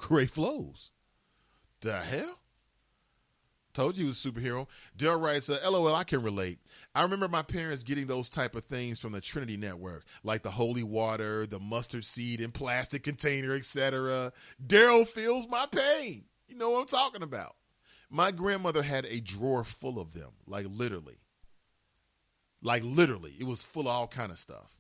Great flows. The hell? Told you he was a superhero. Dale writes, LOL, I can relate. I remember my parents getting those type of things from the Trinity Network, like the holy water, the mustard seed in plastic container, etc. Daryl feels my pain. You know what I'm talking about. My grandmother had a drawer full of them, like literally. Like literally. It was full of all kind of stuff.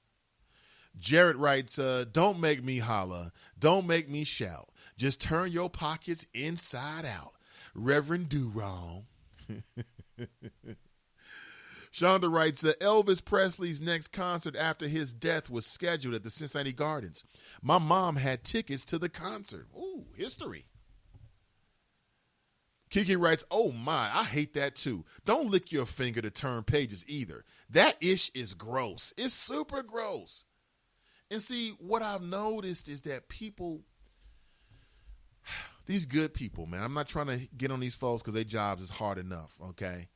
Jared writes, don't make me holler. Don't make me shout. Just turn your pockets inside out. Reverend Do-Wrong. Shonda writes, Elvis Presley's next concert after his death was scheduled at the Cincinnati Gardens. My mom had tickets to the concert. Ooh, history. Kiki writes, oh my, I hate that too. Don't lick your finger to turn pages either. That ish is gross. It's super gross. And see, what I've noticed is that people, these good people, man, I'm not trying to get on these folks because their jobs is hard enough, okay?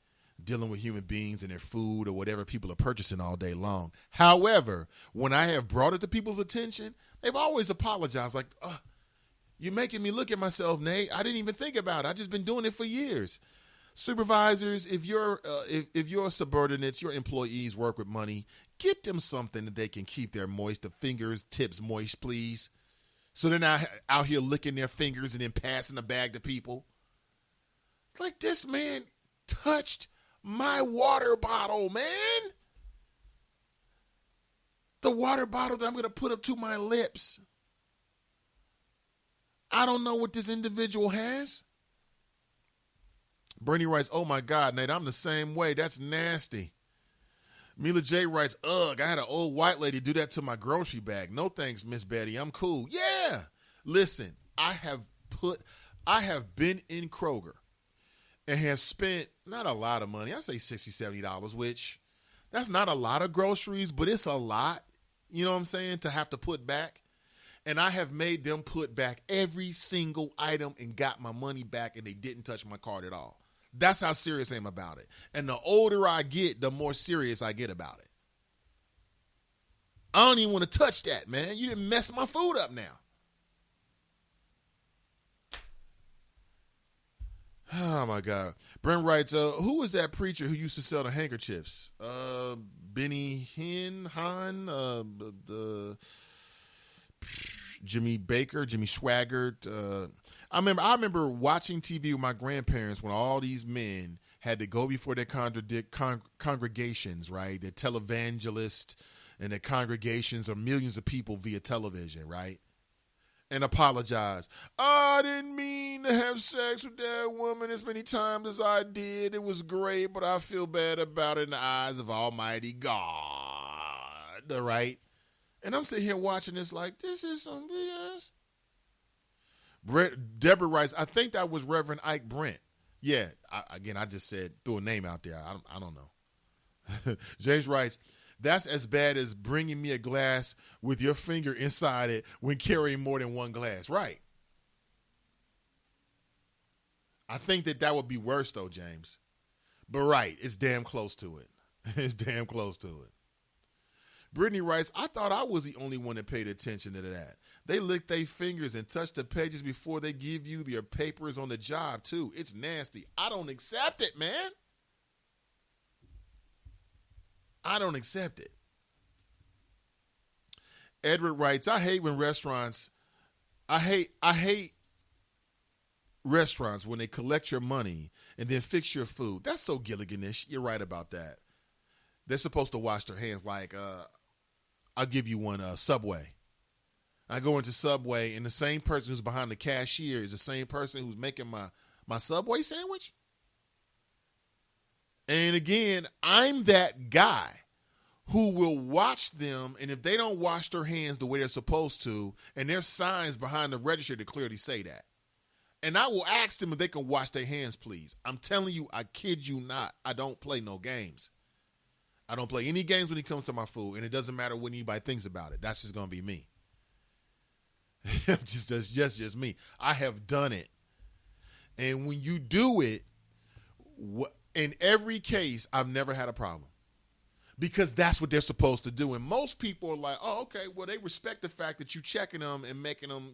Dealing with human beings and their food or whatever people are purchasing all day long. However, when I have brought it to people's attention, they've always apologized like, you're making me look at myself, Nate. I didn't even think about it. I've just been doing it for years. Supervisors, if your subordinates, your employees work with money, get them something that they can keep their the fingers, tips moist, please. So they're not out here licking their fingers and then passing the bag to people. Like this man touched my water bottle, man. The water bottle that I'm going to put up to my lips. I don't know what this individual has. Bernie writes, oh my God, Nate, I'm the same way. That's nasty. Mila J writes, ugh, I had an old white lady do that to my grocery bag. No thanks, Miss Betty. I'm cool. Yeah. Listen, I have been in Kroger and have spent not a lot of money. I say $60, $70, which that's not a lot of groceries, but it's a lot, you know what I'm saying, to have to put back. And I have made them put back every single item and got my money back, and they didn't touch my card at all. That's how serious I am about it. And the older I get, the more serious I get about it. I don't even want to touch that, man. You didn't mess my food up now. Oh, my God. Brent writes, who was that preacher who used to sell the handkerchiefs? Benny Hinn, Jimmy Baker, Jimmy Swaggart. I remember watching TV with my grandparents when all these men had to go before their congregations, right? Their televangelists and their congregations of millions of people via television, right? And apologize. I didn't mean to have sex with that woman as many times as I did. It was great, but I feel bad about it in the eyes of Almighty God, right? And I'm sitting here watching this like, this is some BS. Deborah writes, I think that was Reverend Ike Brent. Yeah, I just said, threw a name out there. I don't know. James writes, that's as bad as bringing me a glass with your finger inside it when carrying more than one glass. Right. I think that would be worse, though, James. But right, it's damn close to it. It's damn close to it. Brittany writes, I thought I was the only one that paid attention to that. They lick their fingers and touch the pages before they give you their papers on the job, too. It's nasty. I don't accept it, man. I don't accept it. Edward writes, I hate restaurants when they collect your money and then fix your food. That's so Gilliganish. You're right about that. They're supposed to wash their hands. Like, I'll give you one, Subway. I go into Subway, and the same person who's behind the cashier is the same person who's making my Subway sandwich. And again, I'm that guy who will watch them, and if they don't wash their hands the way they're supposed to, and there's signs behind the register to clearly say that. And I will ask them if they can wash their hands, please. I'm telling you, I kid you not, I don't play no games. I don't play any games when it comes to my food, and it doesn't matter what anybody thinks about it. That's just going to be me. That's just me. I have done it. And when you do it, in every case, I've never had a problem. Because that's what they're supposed to do. And most people are like, oh, okay, well, they respect the fact that you're checking them and making them,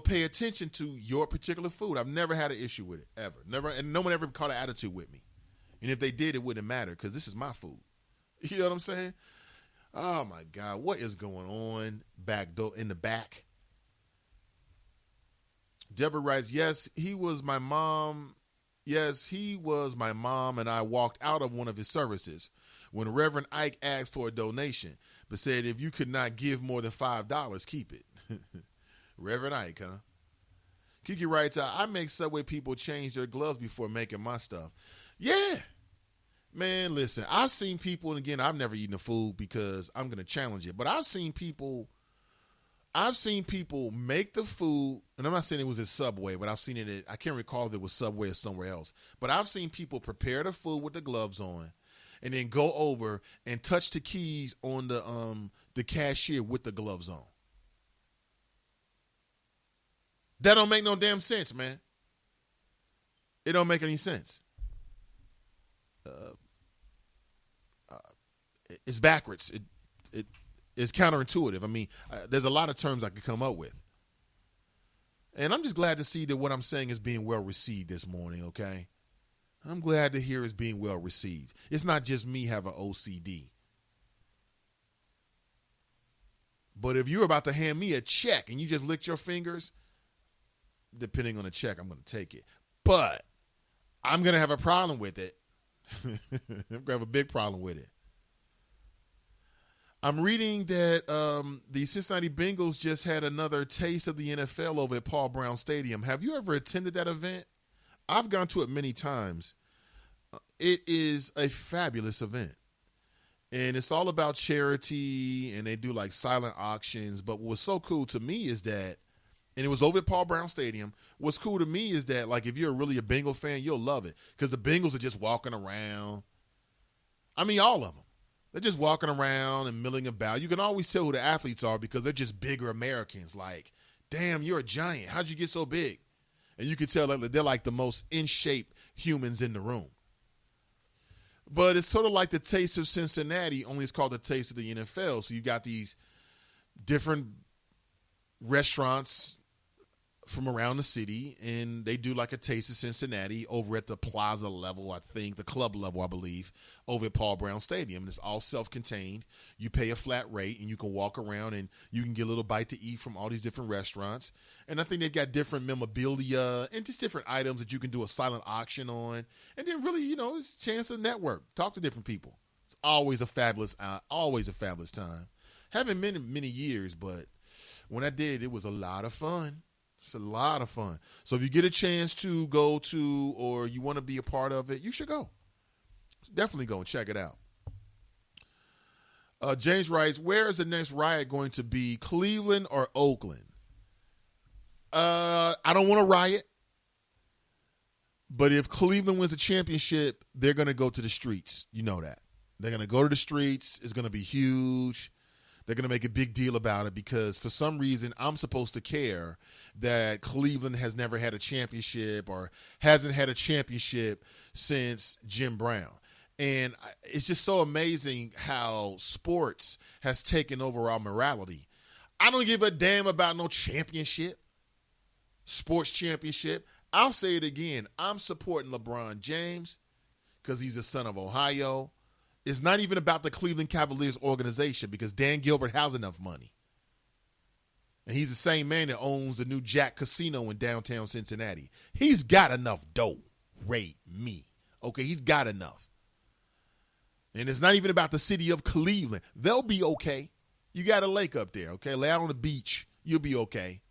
pay attention to your particular food. I've never had an issue with it, ever. Never, and no one ever caught an attitude with me. And if they did, it wouldn't matter because this is my food. You know what I'm saying? Oh, my God. What is going on in the back? Deborah writes, yes, he was my mom. Yes, he was my mom, and I walked out of one of his services when Reverend Ike asked for a donation, but said if you could not give more than $5, keep it. Reverend Ike, huh? Kiki writes, I make Subway people change their gloves before making my stuff. Yeah. Man, listen, I've seen people, and again, I've never eaten the food because I'm going to challenge it, but I've seen people make the food, and I'm not saying it was at Subway, but I've seen it I can't recall if it was Subway or somewhere else, but I've seen people prepare the food with the gloves on and then go over and touch the keys on the cashier with the gloves on. That don't make no damn sense, man. It don't make any sense. It's backwards. It's counterintuitive. I mean, there's a lot of terms I could come up with. And I'm just glad to see that what I'm saying is being well received this morning, okay? I'm glad to hear it's being well received. It's not just me having OCD. But if you're about to hand me a check and you just licked your fingers, depending on the check, I'm going to take it. But I'm going to have a problem with it. I'm going to have a big problem with it. I'm reading that the Cincinnati Bengals just had another taste of the NFL over at Paul Brown Stadium. Have you ever attended that event? I've gone to it many times. It is a fabulous event. And it's all about charity, and they do like silent auctions. But what's so cool to me is that, and it was over at Paul Brown Stadium, what's cool to me is that, like, if you're really a Bengal fan, you'll love it. Because the Bengals are just walking around. I mean, all of them. They're just walking around and milling about. You can always tell who the athletes are because they're just bigger Americans. Like, damn, you're a giant. How'd you get so big? And you can tell that they're like the most in shape humans in the room. But it's sort of like the Taste of Cincinnati, only it's called the Taste of the NFL. So you got these different restaurants from around the city, and they do like a Taste of Cincinnati over at the plaza level, I think, the club level, I believe, over at Paul Brown Stadium. And it's all self-contained. You pay a flat rate, and you can walk around, and you can get a little bite to eat from all these different restaurants. And I think they've got different memorabilia and just different items that you can do a silent auction on. And then really, it's a chance to network, talk to different people. It's always a fabulous time. Haven't been in many years, but when I did, it was a lot of fun. It's a lot of fun. So if you get a chance to go to, or you want to be a part of it, you should go. Definitely go and check it out. James writes, where is the next riot going to be, Cleveland or Oakland? I don't want to riot, but if Cleveland wins the championship, they're going to go to the streets. You know that. They're going to go to the streets. It's going to be huge. They're going to make a big deal about it because for some reason I'm supposed to care that Cleveland has never had a championship or hasn't had a championship since Jim Brown. And it's just so amazing how sports has taken over our morality. I don't give a damn about no championship, sports championship. I'll say it again. I'm supporting LeBron James because he's a son of Ohio. It's not even about the Cleveland Cavaliers organization because Dan Gilbert has enough money. And he's the same man that owns the new Jack Casino in downtown Cincinnati. He's got enough dough. Rate me. Okay, he's got enough. And it's not even about the city of Cleveland. They'll be okay. You got a lake up there, okay? Lay out on the beach. You'll be okay.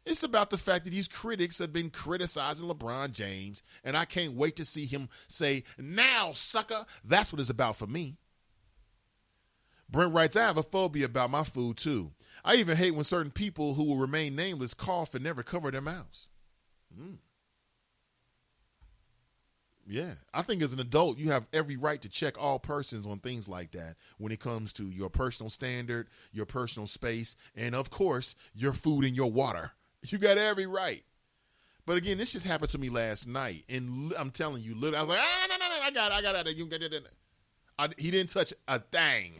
It's about the fact that these critics have been criticizing LeBron James, and I can't wait to see him say, now, sucker. That's what it's about for me. Brent writes, I have a phobia about my food, too. I even hate when certain people who will remain nameless cough and never cover their mouths. Yeah, I think as an adult, you have every right to check all persons on things like that when it comes to your personal standard, your personal space, and, of course, your food and your water. You got every right. But again, this just happened to me last night. And I'm telling you, literally, I was like, no, I got it. He didn't touch a thing.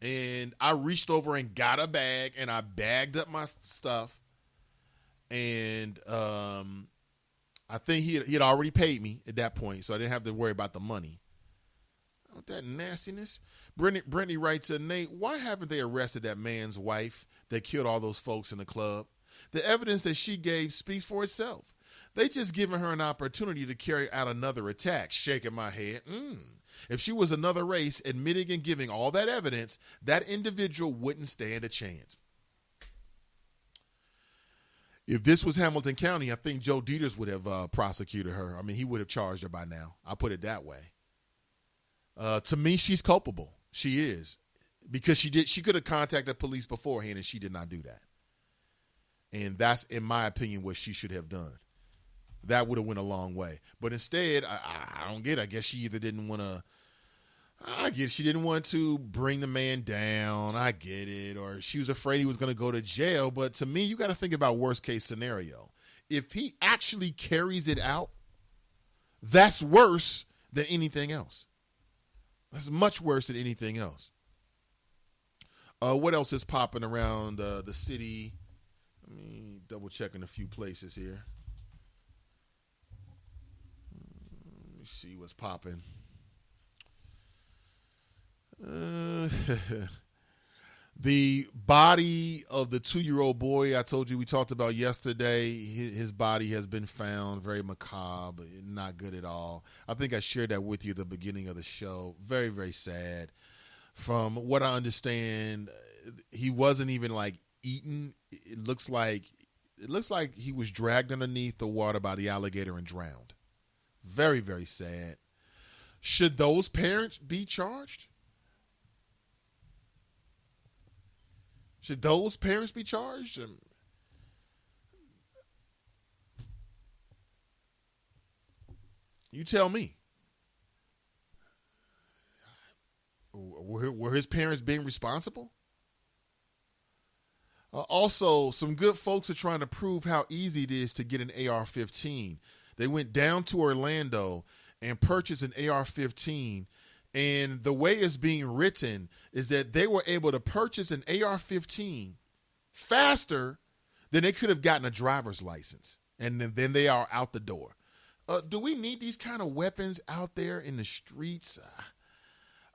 And I reached over and got a bag, and I bagged up my stuff. And I think he had already paid me at that point, so I didn't have to worry about the money. With that nastiness. Brittany writes, Nate, why haven't they arrested that man's wife that killed all those folks in the club? The evidence that she gave speaks for itself. They just given her an opportunity to carry out another attack. Shaking my head. If she was another race, admitting and giving all that evidence, that individual wouldn't stand a chance. If this was Hamilton County, I think Joe Dieters would have prosecuted her. I mean, he would have charged her by now. I'll put it that way. To me, she's culpable. She is. Because she could have contacted police beforehand, and she did not do that. And that's, in my opinion, what she should have done. That would have went a long way. But instead, I don't get it. I guess she either didn't want to, she didn't want to bring the man down. I get it. Or she was afraid he was going to go to jail. But to me, you got to think about worst case scenario. If he actually carries it out, that's worse than anything else. That's much worse than anything else. What else is popping around the city? Let me double check in a few places here. Let me see what's popping. The body of the 2-year-old boy I told you we talked about yesterday, his body has been found. Very macabre, not good at all. I think I shared that with you at the beginning of the show. Very, very sad. From what I understand, he wasn't even like eaten. It looks like he was dragged underneath the water by the alligator and drowned. Very, very sad. Should those parents be charged? Should those parents be charged? You tell me. Were his parents being responsible? Also, some good folks are trying to prove how easy it is to get an AR-15. They went down to Orlando and purchased an AR-15. And the way it's being written is that they were able to purchase an AR-15 faster than they could have gotten a driver's license. And then they are out the door. Do we need these kind of weapons out there in the streets?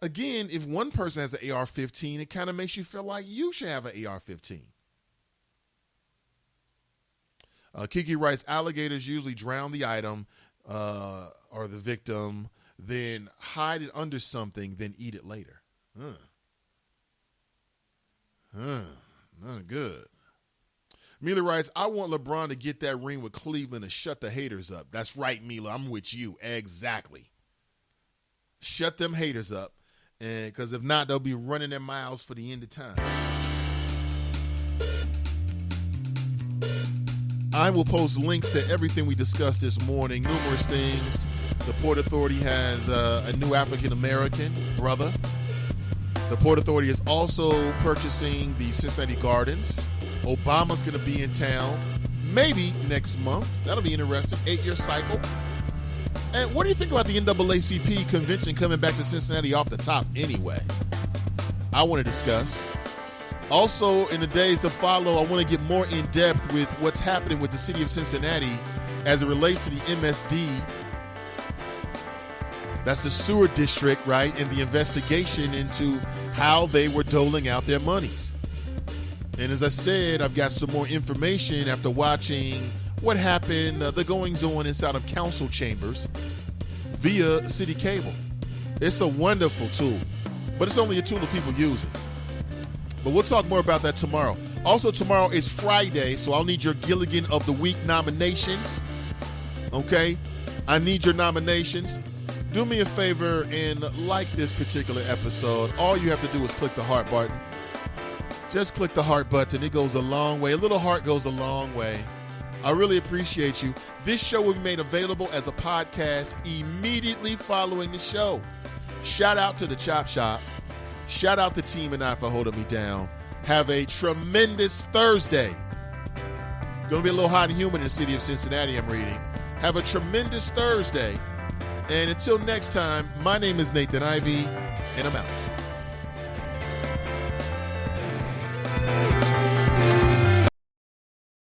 Again, if one person has an AR-15, it kind of makes you feel like you should have an AR-15. Kiki writes, alligators usually drown the item or the victim, then hide it under something, then eat it later. Not good. Mila writes, I want LeBron to get that ring with Cleveland and shut the haters up. That's right, Mila. I'm with you. Exactly. Shut them haters up. And because if not, they'll be running their miles for the end of time. I will post links to everything we discussed this morning, numerous things. The Port Authority has a new African-American brother. The Port Authority is also purchasing the Cincinnati Gardens. Obama's going to be in town maybe next month. That'll be interesting. 8-year cycle. And what do you think about the NAACP convention coming back to Cincinnati off the top anyway? I want to discuss. Also, in the days to follow, I want to get more in depth with what's happening with the city of Cincinnati as it relates to the MSD. That's the sewer district, right? And the investigation into how they were doling out their monies. And as I said, I've got some more information after watching what happened, the goings-on inside of council chambers via city cable. It's a wonderful tool, but it's only a tool that people use it. But we'll talk more about that tomorrow. Also, tomorrow is Friday, so I'll need your Gilligan of the Week nominations. Okay? I need your nominations. Do me a favor and like this particular episode. All you have to do is click the heart button. Just click the heart button. It goes a long way. A little heart goes a long way. I really appreciate you. This show will be made available as a podcast immediately following the show. Shout out to the Chop Shop. Shout out to Team and I for holding me down. Have a tremendous Thursday. Going to be a little hot and humid in the city of Cincinnati, I'm reading. Have a tremendous Thursday. And until next time, my name is Nathan Ivey, and I'm out.